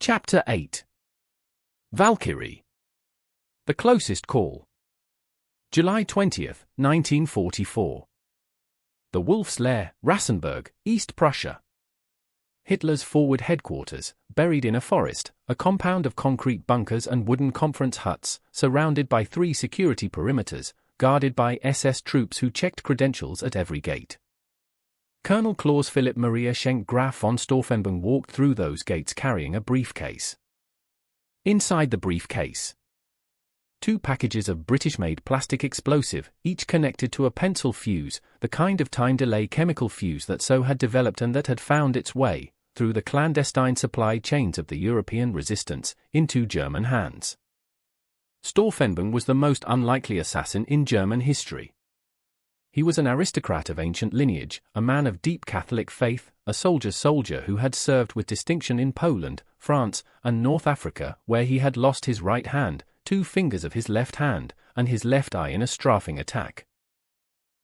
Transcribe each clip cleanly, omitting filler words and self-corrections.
Chapter 8. Valkyrie. The Closest Call. July 20, 1944. The Wolf's Lair, Rassenburg, East Prussia. Hitler's forward headquarters, buried in a forest, a compound of concrete bunkers and wooden conference huts, surrounded by 3 security perimeters, guarded by SS troops who checked credentials at every gate. Colonel Klaus Philipp Maria Schenk Graf von Stauffenberg walked through those gates carrying a briefcase. Inside the briefcase, 2 packages of British-made plastic explosive, each connected to a pencil fuse, the kind of time-delay chemical fuse that so had developed and that had found its way, through the clandestine supply chains of the European resistance, into German hands. Stauffenberg was the most unlikely assassin in German history. He was an aristocrat of ancient lineage, a man of deep Catholic faith, a soldier's soldier who had served with distinction in Poland, France, and North Africa, where he had lost his right hand, 2 fingers of his left hand, and his left eye in a strafing attack.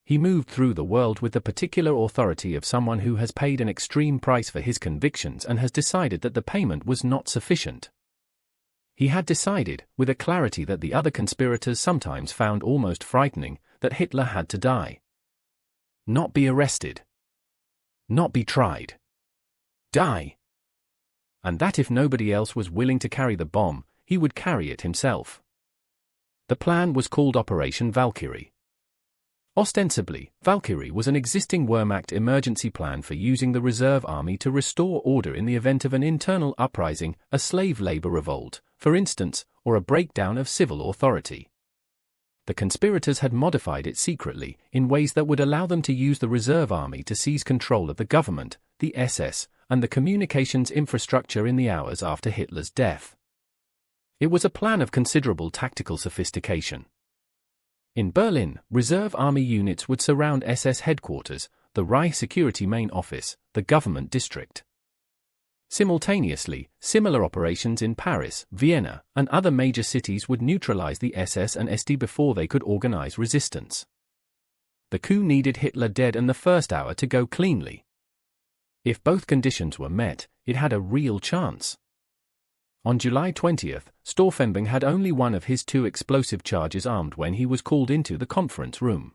He moved through the world with the particular authority of someone who has paid an extreme price for his convictions and has decided that the payment was not sufficient. He had decided, with a clarity that the other conspirators sometimes found almost frightening, that Hitler had to die. Not be arrested. Not be tried. Die. And that if nobody else was willing to carry the bomb, he would carry it himself. The plan was called Operation Valkyrie. Ostensibly, Valkyrie was an existing Wehrmacht emergency plan for using the reserve army to restore order in the event of an internal uprising, a slave labor revolt, for instance, or a breakdown of civil authority. The conspirators had modified it secretly, in ways that would allow them to use the reserve army to seize control of the government, the SS, and the communications infrastructure in the hours after Hitler's death. It was a plan of considerable tactical sophistication. In Berlin, reserve army units would surround SS headquarters, the Reich Security Main Office, the government district. Simultaneously, similar operations in Paris, Vienna, and other major cities would neutralize the SS and SD before they could organize resistance. The coup needed Hitler dead and the first hour to go cleanly. If both conditions were met, it had a real chance. On July 20, Stauffenberg had only one of his 2 explosive charges armed when he was called into the conference room.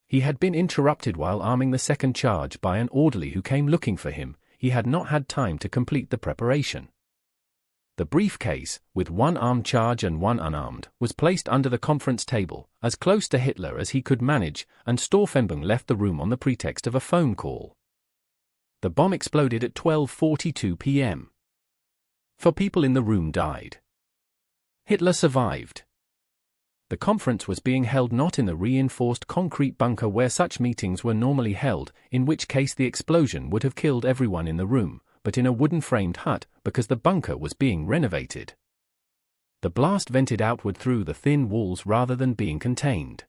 He had been interrupted while arming the second charge by an orderly who came looking for him. He had not had time to complete the preparation. The briefcase, with 1 armed charge and 1 unarmed, was placed under the conference table, as close to Hitler as he could manage, and Stauffenberg left the room on the pretext of a phone call. The bomb exploded at 12:42 p.m. 4 people in the room died. Hitler survived. The conference was being held not in the reinforced concrete bunker where such meetings were normally held, in which case the explosion would have killed everyone in the room, but in a wooden-framed hut, because the bunker was being renovated. The blast vented outward through the thin walls rather than being contained.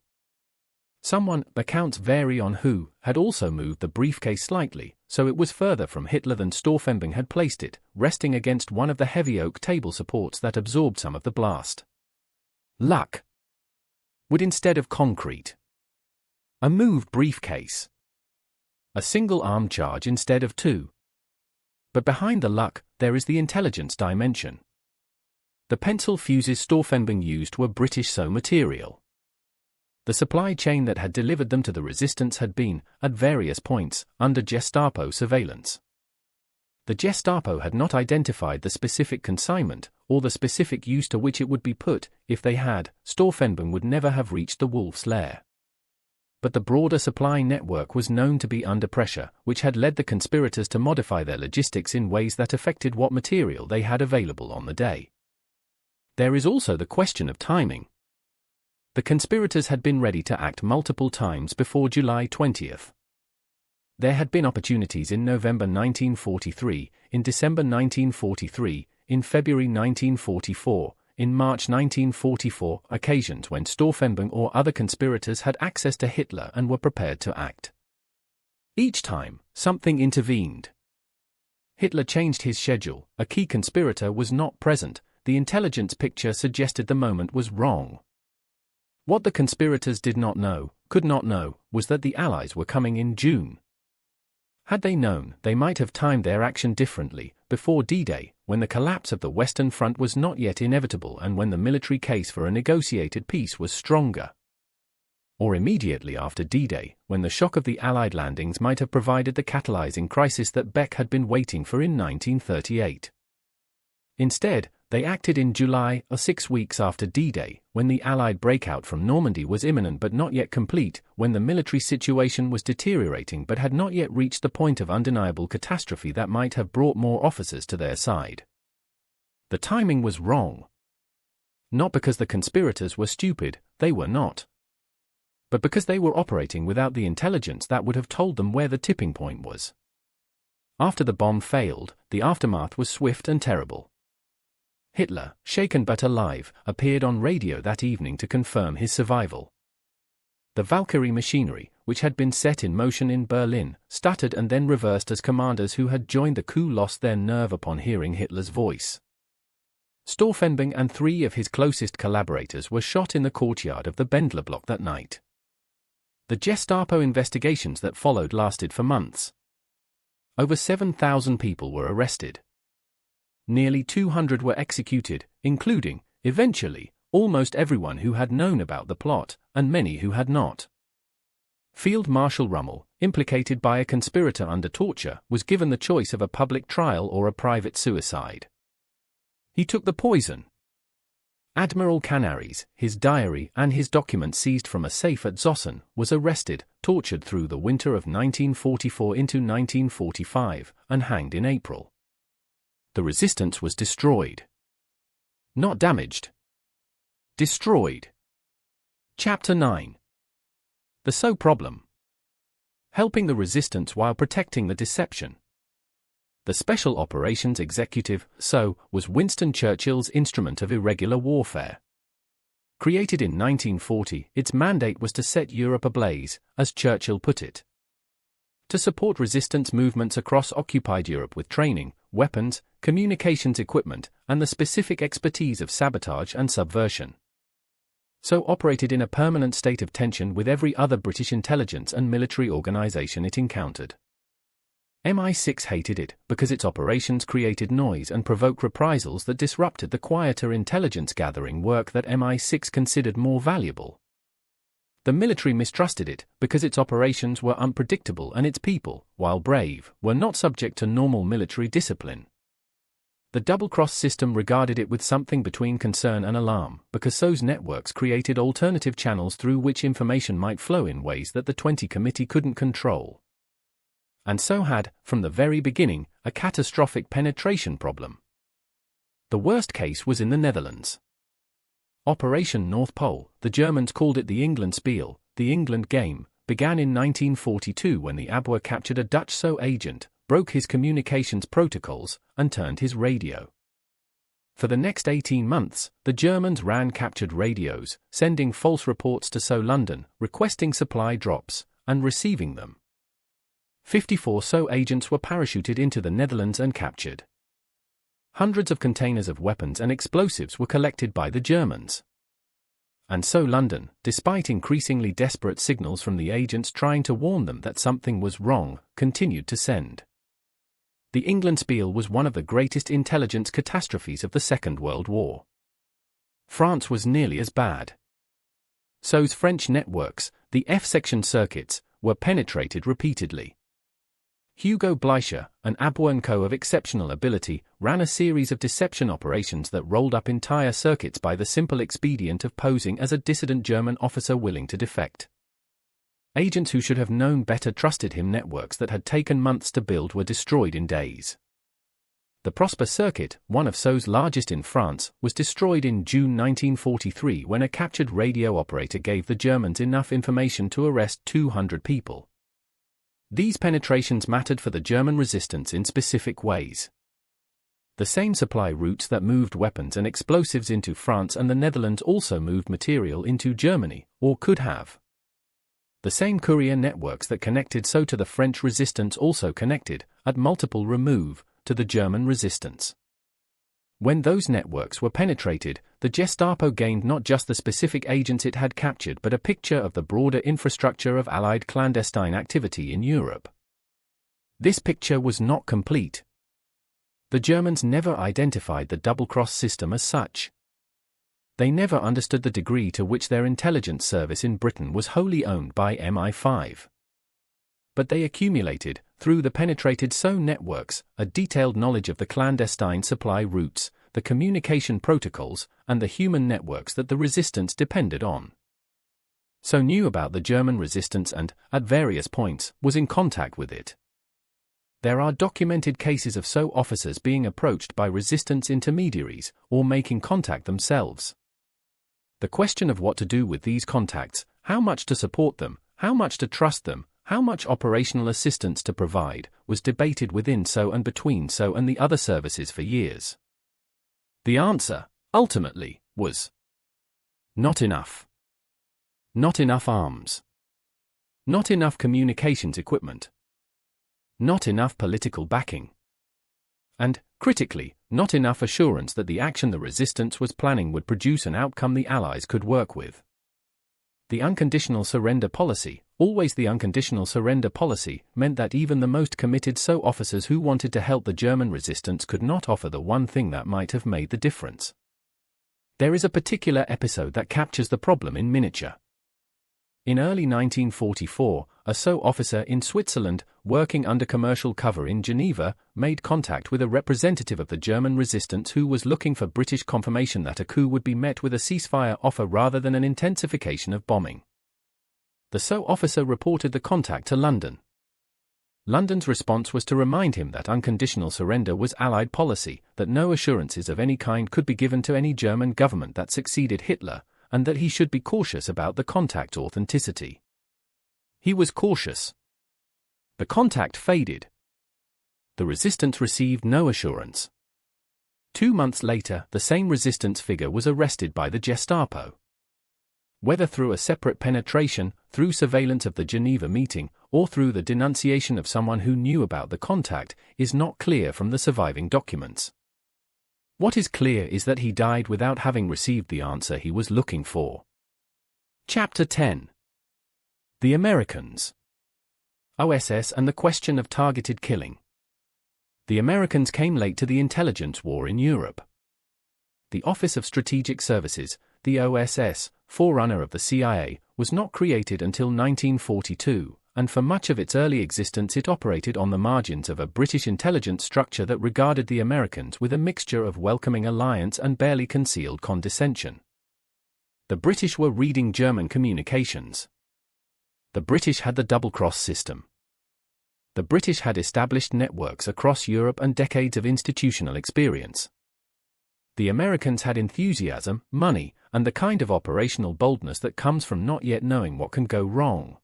Someone, accounts vary on who, had also moved the briefcase slightly, so it was further from Hitler than Stauffenberg had placed it, resting against one of the heavy oak table supports that absorbed some of the blast. Luck. Wood instead of concrete. A moved briefcase. A single arm charge instead of 2. But behind the luck, there is the intelligence dimension. The pencil fuses Stauffenberg used were British sew material. The supply chain that had delivered them to the resistance had been, at various points, under Gestapo surveillance. The Gestapo had not identified the specific consignment, or the specific use to which it would be put. If they had, Stauffenberg would never have reached the Wolf's Lair. But the broader supply network was known to be under pressure, which had led the conspirators to modify their logistics in ways that affected what material they had available on the day. There is also the question of timing. The conspirators had been ready to act multiple times before July 20. There had been opportunities in November 1943, in December 1943, in February 1944, in March 1944, occasions when Stauffenberg or other conspirators had access to Hitler and were prepared to act. Each time, something intervened. Hitler changed his schedule, a key conspirator was not present, the intelligence picture suggested the moment was wrong. What the conspirators did not know, could not know, was that the Allies were coming in June. Had they known, they might have timed their action differently, before D-Day, when the collapse of the Western Front was not yet inevitable and when the military case for a negotiated peace was stronger. Or immediately after D-Day, when the shock of the Allied landings might have provided the catalyzing crisis that Beck had been waiting for in 1938. Instead, they acted in July, or 6 weeks after D-Day, when the Allied breakout from Normandy was imminent but not yet complete, when the military situation was deteriorating but had not yet reached the point of undeniable catastrophe that might have brought more officers to their side. The timing was wrong. Not because the conspirators were stupid, they were not. But because they were operating without the intelligence that would have told them where the tipping point was. After the bomb failed, the aftermath was swift and terrible. Hitler, shaken but alive, appeared on radio that evening to confirm his survival. The Valkyrie machinery, which had been set in motion in Berlin, stuttered and then reversed as commanders who had joined the coup lost their nerve upon hearing Hitler's voice. Stauffenberg and 3 of his closest collaborators were shot in the courtyard of the Bendlerblock that night. The Gestapo investigations that followed lasted for months. Over 7,000 people were arrested. Nearly 200 were executed, including, eventually, almost everyone who had known about the plot, and many who had not. Field Marshal Rommel, implicated by a conspirator under torture, was given the choice of a public trial or a private suicide. He took the poison. Admiral Canaris, his diary and his documents seized from a safe at Zossen, was arrested, tortured through the winter of 1944 into 1945, and hanged in April. The resistance was destroyed. Not damaged. Destroyed. Chapter 9. The So Problem. Helping the resistance while protecting the deception. The Special Operations Executive, SO, was Winston Churchill's instrument of irregular warfare. Created in 1940, its mandate was to set Europe ablaze, as Churchill put it. To support resistance movements across occupied Europe with training, weapons, communications equipment, and the specific expertise of sabotage and subversion. So operated in a permanent state of tension with every other British intelligence and military organization it encountered. MI6 hated it because its operations created noise and provoked reprisals that disrupted the quieter intelligence gathering work that MI6 considered more valuable. The military mistrusted it because its operations were unpredictable and its people, while brave, were not subject to normal military discipline. The double-cross system regarded it with something between concern and alarm, because SO's networks created alternative channels through which information might flow in ways that the 20 Committee couldn't control. And so had, from the very beginning, a catastrophic penetration problem. The worst case was in the Netherlands. Operation North Pole, the Germans called it the England Spiel, the England Game, began in 1942 when the Abwehr captured a Dutch SO agent, broke his communications protocols, and turned his radio. For the next 18 months, the Germans ran captured radios, sending false reports to SO London, requesting supply drops, and receiving them. 54 SO agents were parachuted into the Netherlands and captured. Hundreds of containers of weapons and explosives were collected by the Germans. And so London, despite increasingly desperate signals from the agents trying to warn them that something was wrong, continued to send. The England Spiel was one of the greatest intelligence catastrophes of the Second World War. France was nearly as bad. SO's French networks, the F-section circuits, were penetrated repeatedly. Hugo Bleicher, an Abwehr Co of exceptional ability, ran a series of deception operations that rolled up entire circuits by the simple expedient of posing as a dissident German officer willing to defect. Agents who should have known better trusted him. Networks that had taken months to build were destroyed in days. The Prosper circuit, one of SO's largest in France, was destroyed in June 1943 when a captured radio operator gave the Germans enough information to arrest 200 people. These penetrations mattered for the German resistance in specific ways. The same supply routes that moved weapons and explosives into France and the Netherlands also moved material into Germany, or could have. The same courier networks that connected SO to the French resistance also connected, at multiple remove, to the German resistance. When those networks were penetrated, the Gestapo gained not just the specific agents it had captured but a picture of the broader infrastructure of Allied clandestine activity in Europe. This picture was not complete. The Germans never identified the double-cross system as such. They never understood the degree to which their intelligence service in Britain was wholly owned by MI5. But they accumulated, through the penetrated SO networks, a detailed knowledge of the clandestine supply routes, the communication protocols, and the human networks that the resistance depended on. SO knew about the German resistance and, at various points, was in contact with it. There are documented cases of SO officers being approached by resistance intermediaries, or making contact themselves. The question of what to do with these contacts, how much to support them, how much to trust them, how much operational assistance to provide, was debated within SO and between SO and the other services for years. The answer, ultimately, was not enough. Not enough arms. Not enough communications equipment. Not enough political backing. And, critically, not enough assurance that the action the resistance was planning would produce an outcome the Allies could work with. The unconditional surrender policy, always the unconditional surrender policy, meant that even the most committed SO officers who wanted to help the German resistance could not offer the one thing that might have made the difference. There is a particular episode that captures the problem in miniature. In early 1944, a SO officer in Switzerland, working under commercial cover in Geneva, made contact with a representative of the German resistance who was looking for British confirmation that a coup would be met with a ceasefire offer rather than an intensification of bombing. The SO officer reported the contact to London. London's response was to remind him that unconditional surrender was Allied policy, that no assurances of any kind could be given to any German government that succeeded Hitler, and that he should be cautious about the contact's authenticity. He was cautious. The contact faded. The resistance received no assurance. 2 months later, the same resistance figure was arrested by the Gestapo. Whether through a separate penetration, through surveillance of the Geneva meeting, or through the denunciation of someone who knew about the contact, is not clear from the surviving documents. What is clear is that he died without having received the answer he was looking for. Chapter 10. The Americans. OSS and the question of targeted killing. The Americans came late to the intelligence war in Europe. The Office of Strategic Services, the OSS, forerunner of the CIA, was not created until 1942, and for much of its early existence it operated on the margins of a British intelligence structure that regarded the Americans with a mixture of welcoming alliance and barely concealed condescension. The British were reading German communications. The British had the double-cross system. The British had established networks across Europe and decades of institutional experience. The Americans had enthusiasm, money, and the kind of operational boldness that comes from not yet knowing what can go wrong.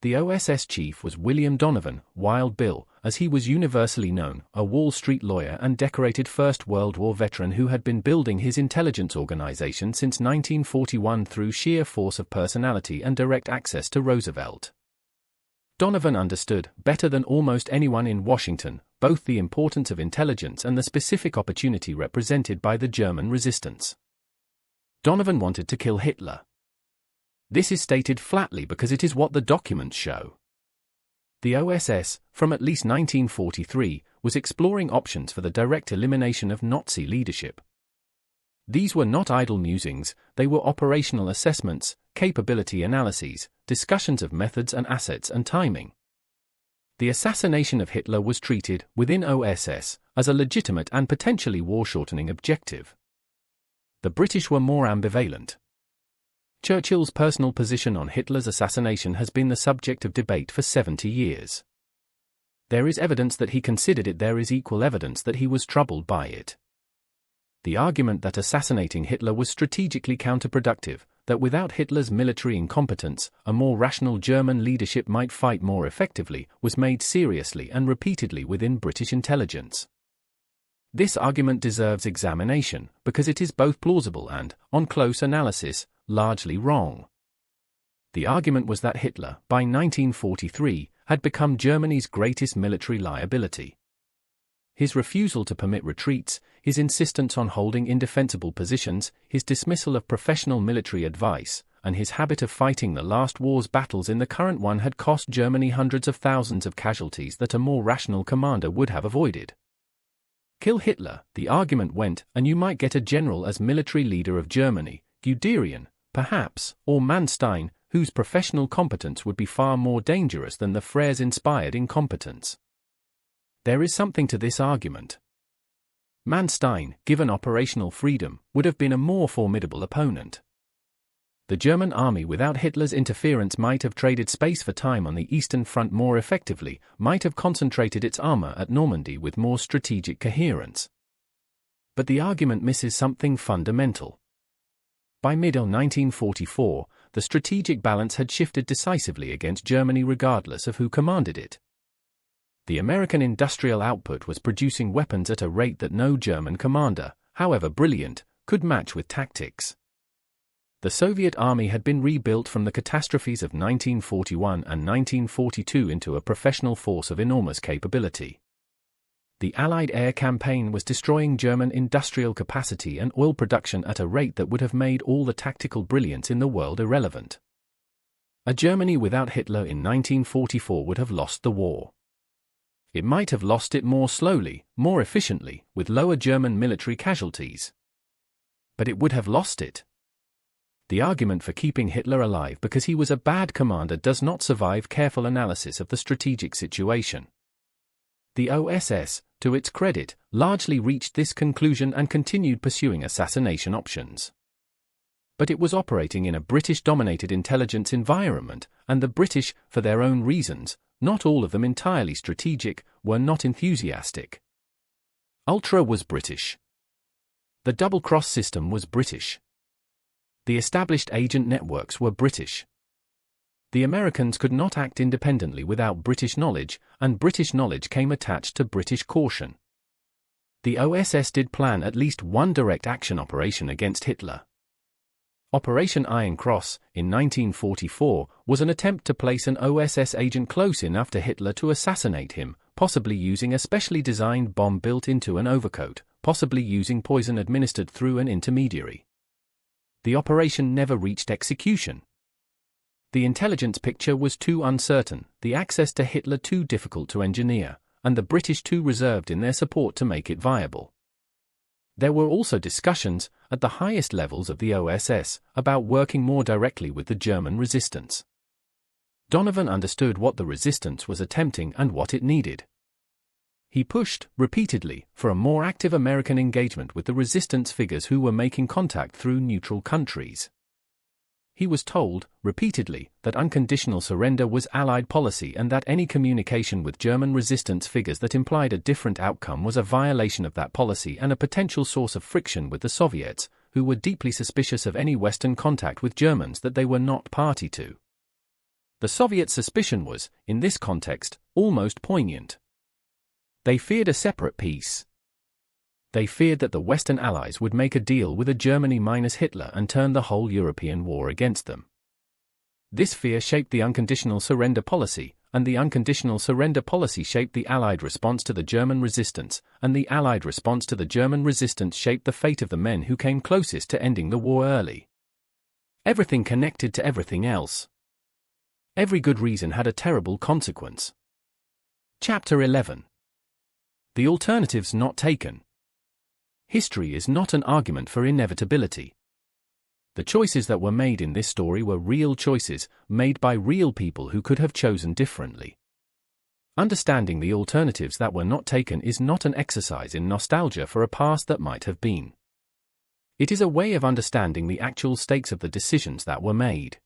The OSS chief was William Donovan, Wild Bill, as he was universally known, a Wall Street lawyer and decorated First World War veteran who had been building his intelligence organization since 1941 through sheer force of personality and direct access to Roosevelt. Donovan understood, better than almost anyone in Washington, both the importance of intelligence and the specific opportunity represented by the German resistance. Donovan wanted to kill Hitler. This is stated flatly because it is what the documents show. The OSS, from at least 1943, was exploring options for the direct elimination of Nazi leadership. These were not idle musings, they were operational assessments, capability analyses, discussions of methods and assets and timing. The assassination of Hitler was treated, within OSS, as a legitimate and potentially war-shortening objective. The British were more ambivalent. Churchill's personal position on Hitler's assassination has been the subject of debate for 70 years. There is evidence that he considered it, there is equal evidence that he was troubled by it. The argument that assassinating Hitler was strategically counterproductive, that without Hitler's military incompetence, a more rational German leadership might fight more effectively, was made seriously and repeatedly within British intelligence. This argument deserves examination, because it is both plausible and, on close analysis, largely wrong. The argument was that Hitler, by 1943, had become Germany's greatest military liability. His refusal to permit retreats, his insistence on holding indefensible positions, his dismissal of professional military advice, and his habit of fighting the last war's battles in the current one had cost Germany hundreds of thousands of casualties that a more rational commander would have avoided. Kill Hitler, the argument went, and you might get a general as military leader of Germany, Guderian, perhaps, or Manstein, whose professional competence would be far more dangerous than the Frere's inspired incompetence. There is something to this argument. Manstein, given operational freedom, would have been a more formidable opponent. The German army without Hitler's interference might have traded space for time on the Eastern Front more effectively, might have concentrated its armor at Normandy with more strategic coherence. But the argument misses something fundamental. By mid-1944, the strategic balance had shifted decisively against Germany regardless of who commanded it. The American industrial output was producing weapons at a rate that no German commander, however brilliant, could match with tactics. The Soviet army had been rebuilt from the catastrophes of 1941 and 1942 into a professional force of enormous capability. The Allied air campaign was destroying German industrial capacity and oil production at a rate that would have made all the tactical brilliance in the world irrelevant. A Germany without Hitler in 1944 would have lost the war. It might have lost it more slowly, more efficiently, with lower German military casualties. But it would have lost it. The argument for keeping Hitler alive because he was a bad commander does not survive careful analysis of the strategic situation. The OSS, to its credit, largely reached this conclusion and continued pursuing assassination options. But it was operating in a British-dominated intelligence environment, and the British, for their own reasons, not all of them entirely strategic, were not enthusiastic. Ultra was British. The double-cross system was British. The established agent networks were British. The Americans could not act independently without British knowledge, and British knowledge came attached to British caution. The OSS did plan at least one direct action operation against Hitler. Operation Iron Cross, in 1944, was an attempt to place an OSS agent close enough to Hitler to assassinate him, possibly using a specially designed bomb built into an overcoat, possibly using poison administered through an intermediary. The operation never reached execution. The intelligence picture was too uncertain, the access to Hitler too difficult to engineer, and the British too reserved in their support to make it viable. There were also discussions, at the highest levels of the OSS, about working more directly with the German resistance. Donovan understood what the resistance was attempting and what it needed. He pushed, repeatedly, for a more active American engagement with the resistance figures who were making contact through neutral countries. He was told, repeatedly, that unconditional surrender was Allied policy and that any communication with German resistance figures that implied a different outcome was a violation of that policy and a potential source of friction with the Soviets, who were deeply suspicious of any Western contact with Germans that they were not party to. The Soviet suspicion was, in this context, almost poignant. They feared a separate peace. They feared that the Western Allies would make a deal with a Germany minus Hitler and turn the whole European war against them. This fear shaped the unconditional surrender policy, and the unconditional surrender policy shaped the Allied response to the German resistance, and the Allied response to the German resistance shaped the fate of the men who came closest to ending the war early. Everything connected to everything else. Every good reason had a terrible consequence. Chapter 11. The alternatives not taken. History is not an argument for inevitability. The choices that were made in this story were real choices, made by real people who could have chosen differently. Understanding the alternatives that were not taken is not an exercise in nostalgia for a past that might have been. It is a way of understanding the actual stakes of the decisions that were made.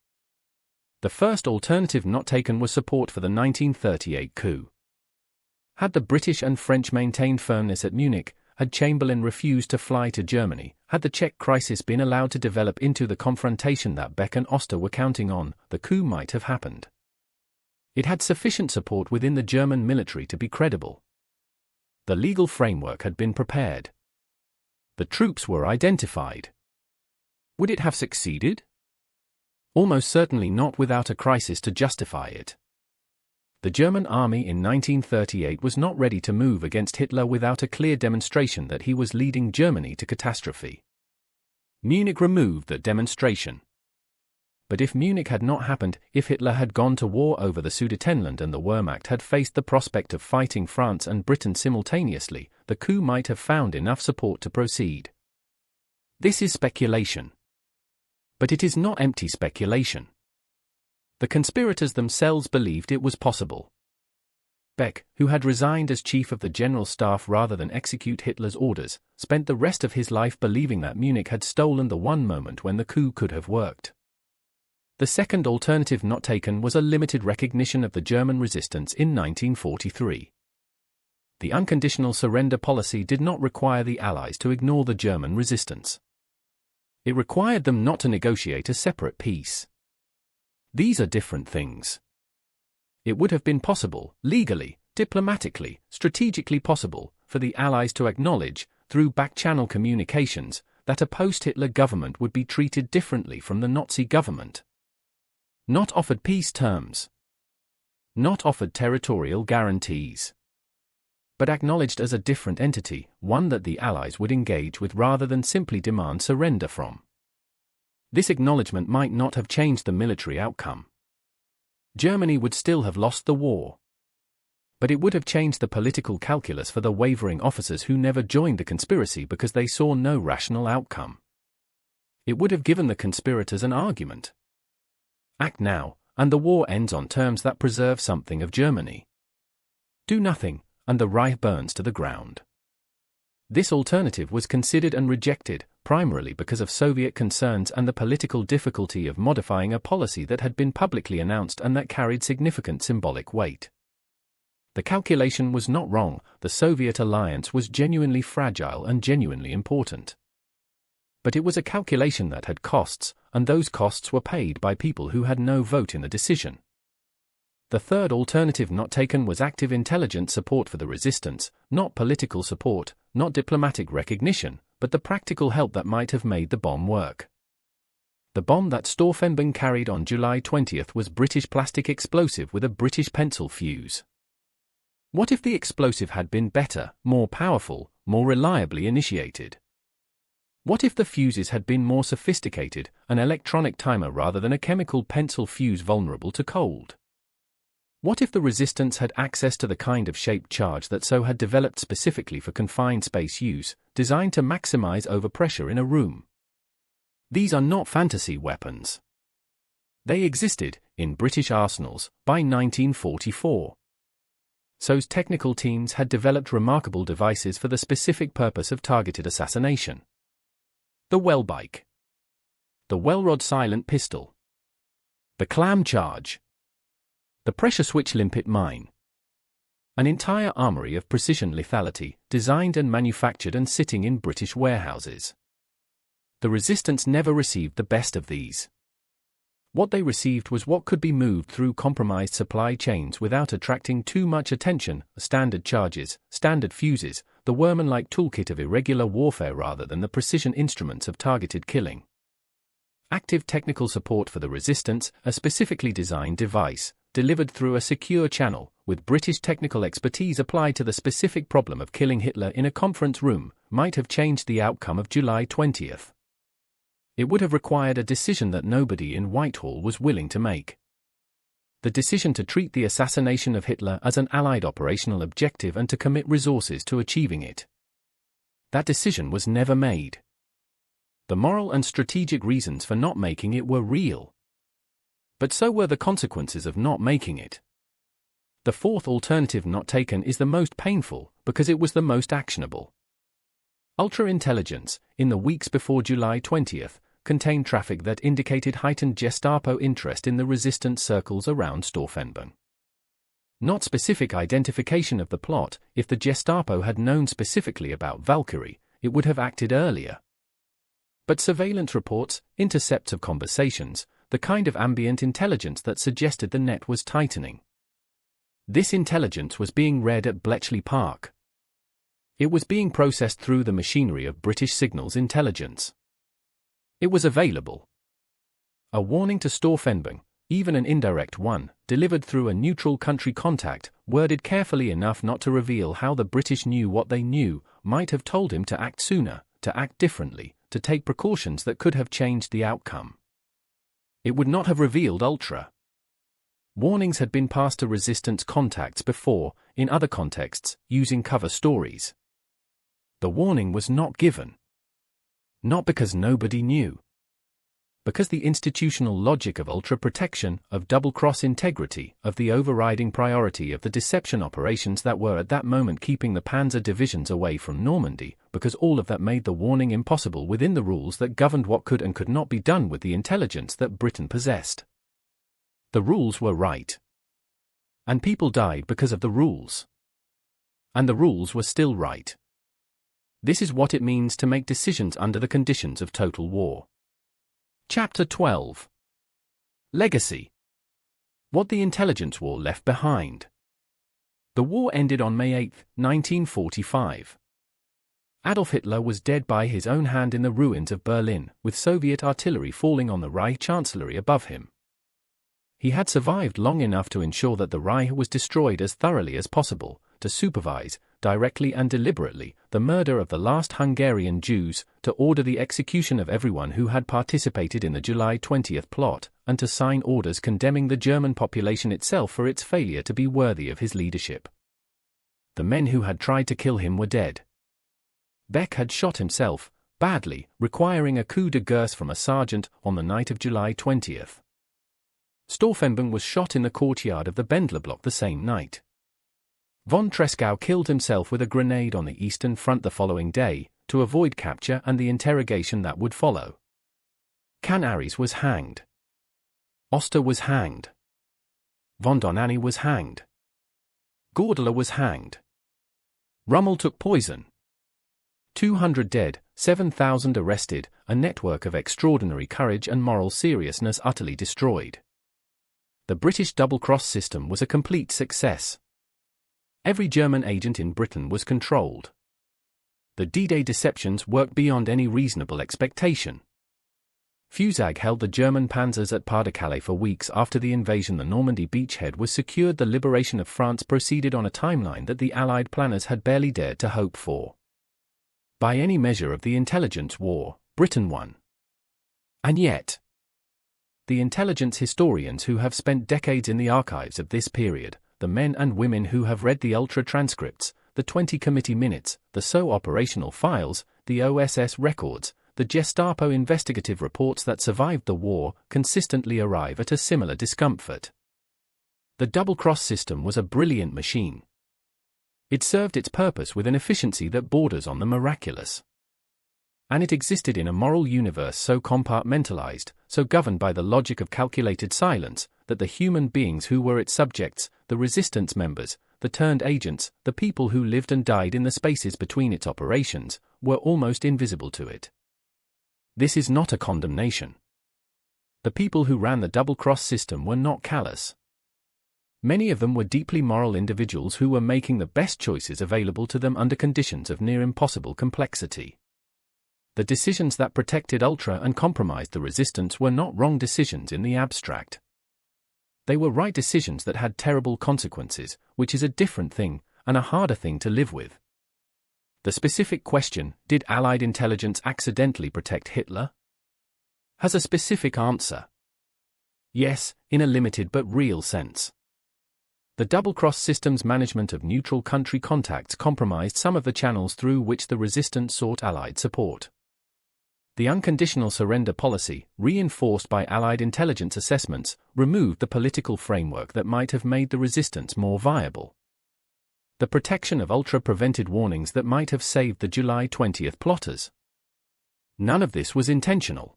The first alternative not taken was support for the 1938 coup. Had the British and French maintained firmness at Munich, had Chamberlain refused to fly to Germany, had the Czech crisis been allowed to develop into the confrontation that Beck and Oster were counting on, the coup might have happened. It had sufficient support within the German military to be credible. The legal framework had been prepared. The troops were identified. Would it have succeeded? Almost certainly not without a crisis to justify it. The German army in 1938 was not ready to move against Hitler without a clear demonstration that he was leading Germany to catastrophe. Munich removed the demonstration. But if Munich had not happened, if Hitler had gone to war over the Sudetenland and the Wehrmacht had faced the prospect of fighting France and Britain simultaneously, the coup might have found enough support to proceed. This is speculation. But it is not empty speculation. The conspirators themselves believed it was possible. Beck, who had resigned as chief of the general staff rather than execute Hitler's orders, spent the rest of his life believing that Munich had stolen the one moment when the coup could have worked. The second alternative not taken was a limited recognition of the German resistance in 1943. The unconditional surrender policy did not require the Allies to ignore the German resistance. It required them not to negotiate a separate peace. These are different things. It would have been possible, legally, diplomatically, strategically possible, for the Allies to acknowledge, through back-channel communications, that a post-Hitler government would be treated differently from the Nazi government. Not offered peace terms. Not offered territorial guarantees. But acknowledged as a different entity, one that the Allies would engage with rather than simply demand surrender from. This acknowledgement might not have changed the military outcome. Germany would still have lost the war. But it would have changed the political calculus for the wavering officers who never joined the conspiracy because they saw no rational outcome. It would have given the conspirators an argument. Act now, and the war ends on terms that preserve something of Germany. Do nothing, and the Reich burns to the ground. This alternative was considered and rejected, primarily because of Soviet concerns and the political difficulty of modifying a policy that had been publicly announced and that carried significant symbolic weight. The calculation was not wrong, the Soviet alliance was genuinely fragile and genuinely important. But it was a calculation that had costs, and those costs were paid by people who had no vote in the decision. The third alternative not taken was active intelligence support for the resistance, not political support, not diplomatic recognition, but the practical help that might have made the bomb work. The bomb that Stauffenberg carried on July 20th was British plastic explosive with a British pencil fuse. What if the explosive had been better, more powerful, more reliably initiated? What if the fuses had been more sophisticated, an electronic timer rather than a chemical pencil fuse vulnerable to cold? What if the resistance had access to the kind of shaped charge that so had developed specifically for confined space use, designed to maximize overpressure in a room? These are not fantasy weapons. They existed, in British arsenals, by 1944. SO's technical teams had developed remarkable devices for the specific purpose of targeted assassination. The Wellbike. The Wellrod silent pistol. The clam charge. The pressure switch limpet mine. An entire armory of precision lethality, designed and manufactured and sitting in British warehouses. The resistance never received the best of these. What they received was what could be moved through compromised supply chains without attracting too much attention: standard charges, standard fuses, the workman-like toolkit of irregular warfare rather than the precision instruments of targeted killing. Active technical support for the resistance, a specifically designed device, delivered through a secure channel, with British technical expertise applied to the specific problem of killing Hitler in a conference room, might have changed the outcome of July 20th. It would have required a decision that nobody in Whitehall was willing to make. The decision to treat the assassination of Hitler as an Allied operational objective and to commit resources to achieving it. That decision was never made. The moral and strategic reasons for not making it were real. But so were the consequences of not making it. The fourth alternative not taken is the most painful, because it was the most actionable. Ultra-intelligence, in the weeks before July 20th, contained traffic that indicated heightened Gestapo interest in the resistance circles around Stauffenberg. Not specific identification of the plot. If the Gestapo had known specifically about Valkyrie, it would have acted earlier. But surveillance reports, intercepts of conversations, the kind of ambient intelligence that suggested the net was tightening. This intelligence was being read at Bletchley Park. It was being processed through the machinery of British signals intelligence. It was available. A warning to Stauffenberg, even an indirect one, delivered through a neutral country contact, worded carefully enough not to reveal how the British knew what they knew, might have told him to act sooner, to act differently, to take precautions that could have changed the outcome. It would not have revealed Ultra. Warnings had been passed to resistance contacts before, in other contexts, using cover stories. The warning was not given. Not because nobody knew. Because the institutional logic of Ultra protection, of double-cross integrity, of the overriding priority of the deception operations that were at that moment keeping the Panzer divisions away from Normandy, because all of that made the warning impossible within the rules that governed what could and could not be done with the intelligence that Britain possessed. The rules were right. And people died because of the rules. And the rules were still right. This is what it means to make decisions under the conditions of total war. Chapter 12. Legacy. What the intelligence war left behind. The war ended on May 8, 1945. Adolf Hitler was dead by his own hand in the ruins of Berlin, with Soviet artillery falling on the Reich Chancellery above him. He had survived long enough to ensure that the Reich was destroyed as thoroughly as possible, to supervise, directly and deliberately, the murder of the last Hungarian Jews, to order the execution of everyone who had participated in the July 20th plot, and to sign orders condemning the German population itself for its failure to be worthy of his leadership. The men who had tried to kill him were dead. Beck had shot himself, badly, requiring a coup de grace from a sergeant, on the night of July 20th. Stauffenberg was shot in the courtyard of the Bendlerblock the same night. Von Tresckow killed himself with a grenade on the Eastern Front the following day, to avoid capture and the interrogation that would follow. Canaris was hanged. Oster was hanged. Von Donani was hanged. Gordeler was hanged. Rummel took poison. 200 dead, 7,000 arrested, a network of extraordinary courage and moral seriousness utterly destroyed. The British double-cross system was a complete success. Every German agent in Britain was controlled. The D-Day deceptions worked beyond any reasonable expectation. Führer held the German panzers at Pas-de-Calais for weeks after the invasion. The Normandy beachhead was secured. The liberation of France proceeded on a timeline that the Allied planners had barely dared to hope for. By any measure of the intelligence war, Britain won. And yet, the intelligence historians who have spent decades in the archives of this period, the men and women who have read the Ultra transcripts, the 20 committee minutes, the SO operational files, the OSS records, the Gestapo investigative reports that survived the war, consistently arrive at a similar discomfort. The double-cross system was a brilliant machine. It served its purpose with an efficiency that borders on the miraculous. And it existed in a moral universe so compartmentalized, so governed by the logic of calculated silence, that the human beings who were its subjects, the resistance members, the turned agents, the people who lived and died in the spaces between its operations, were almost invisible to it. This is not a condemnation. The people who ran the double-cross system were not callous. Many of them were deeply moral individuals who were making the best choices available to them under conditions of near impossible complexity. The decisions that protected Ultra and compromised the resistance were not wrong decisions in the abstract. They were right decisions that had terrible consequences, which is a different thing, and a harder thing to live with. The specific question, did Allied intelligence accidentally protect Hitler? Has a specific answer. Yes, in a limited but real sense. The double-cross system's management of neutral country contacts compromised some of the channels through which the resistance sought Allied support. The unconditional surrender policy, reinforced by Allied intelligence assessments, removed the political framework that might have made the resistance more viable. The protection of Ultra prevented warnings that might have saved the July 20th plotters. None of this was intentional.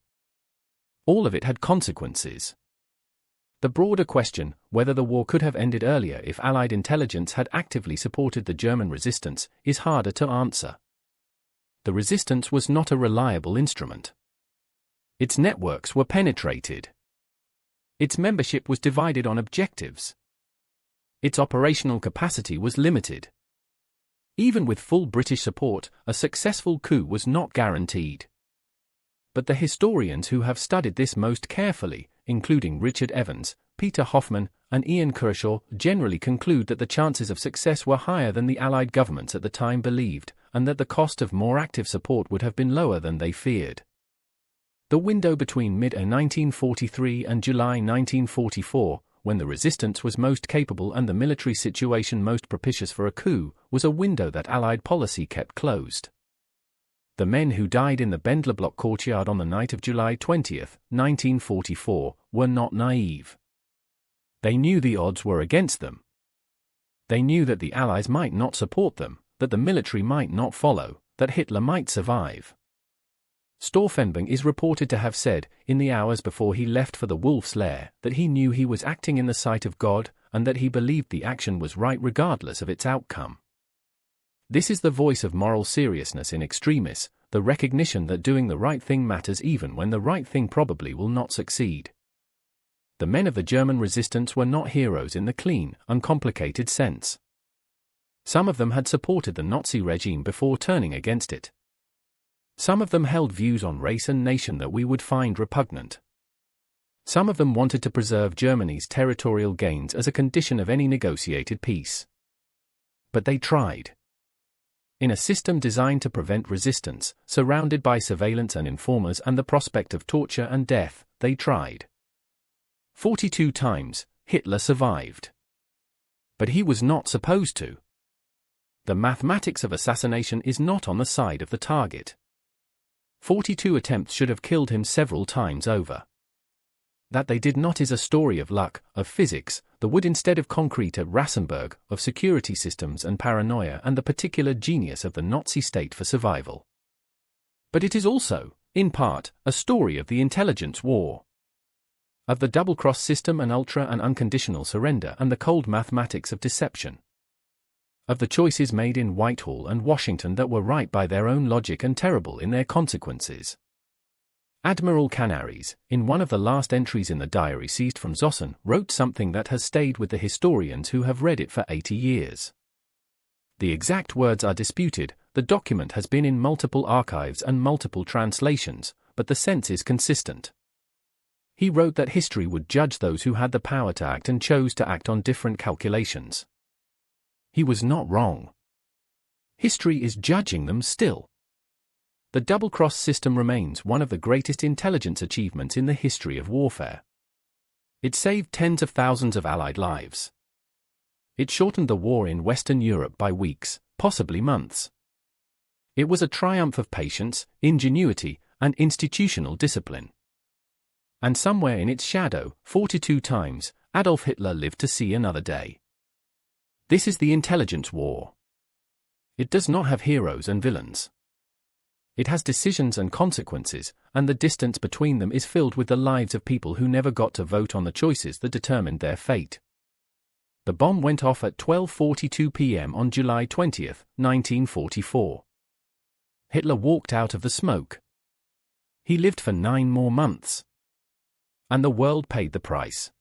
All of it had consequences. The broader question, whether the war could have ended earlier if Allied intelligence had actively supported the German resistance, is harder to answer. The resistance was not a reliable instrument. Its networks were penetrated. Its membership was divided on objectives. Its operational capacity was limited. Even with full British support, a successful coup was not guaranteed. But the historians who have studied this most carefully, including Richard Evans, Peter Hoffman, and Ian Kershaw, generally conclude that the chances of success were higher than the Allied governments at the time believed, and that the cost of more active support would have been lower than they feared. The window between mid-1943 and July 1944, when the resistance was most capable and the military situation most propitious for a coup, was a window that Allied policy kept closed. The men who died in the Bendlerblock courtyard on the night of July 20, 1944, were not naive. They knew the odds were against them. They knew that the Allies might not support them, that the military might not follow, that Hitler might survive. Stauffenberg is reported to have said, in the hours before he left for the Wolf's Lair, that he knew he was acting in the sight of God, and that he believed the action was right regardless of its outcome. This is the voice of moral seriousness in extremis, the recognition that doing the right thing matters even when the right thing probably will not succeed. The men of the German resistance were not heroes in the clean, uncomplicated sense. Some of them had supported the Nazi regime before turning against it. Some of them held views on race and nation that we would find repugnant. Some of them wanted to preserve Germany's territorial gains as a condition of any negotiated peace. But they tried. In a system designed to prevent resistance, surrounded by surveillance and informers and the prospect of torture and death, they tried. 42 times, Hitler survived. But he was not supposed to. The mathematics of assassination is not on the side of the target. 42 attempts should have killed him several times over. That they did not is a story of luck, of physics, the wood instead of concrete at Rassenberg, of security systems and paranoia and the particular genius of the Nazi state for survival. But it is also, in part, a story of the intelligence war. Of the double-cross system and ultra and unconditional surrender and the cold mathematics of deception. Of the choices made in Whitehall and Washington that were right by their own logic and terrible in their consequences. Admiral Canaris, in one of the last entries in the diary seized from Zossen, wrote something that has stayed with the historians who have read it for 80 years. The exact words are disputed, the document has been in multiple archives and multiple translations, but the sense is consistent. He wrote that history would judge those who had the power to act and chose to act on different calculations. He was not wrong. History is judging them still. The double-cross system remains one of the greatest intelligence achievements in the history of warfare. It saved tens of thousands of Allied lives. It shortened the war in Western Europe by weeks, possibly months. It was a triumph of patience, ingenuity, and institutional discipline. And somewhere in its shadow, 42 times, Adolf Hitler lived to see another day. This is the intelligence war. It does not have heroes and villains. It has decisions and consequences, and the distance between them is filled with the lives of people who never got to vote on the choices that determined their fate. The bomb went off at 12:42 p.m. on July 20, 1944. Hitler walked out of the smoke. He lived for 9 more months. And the world paid the price.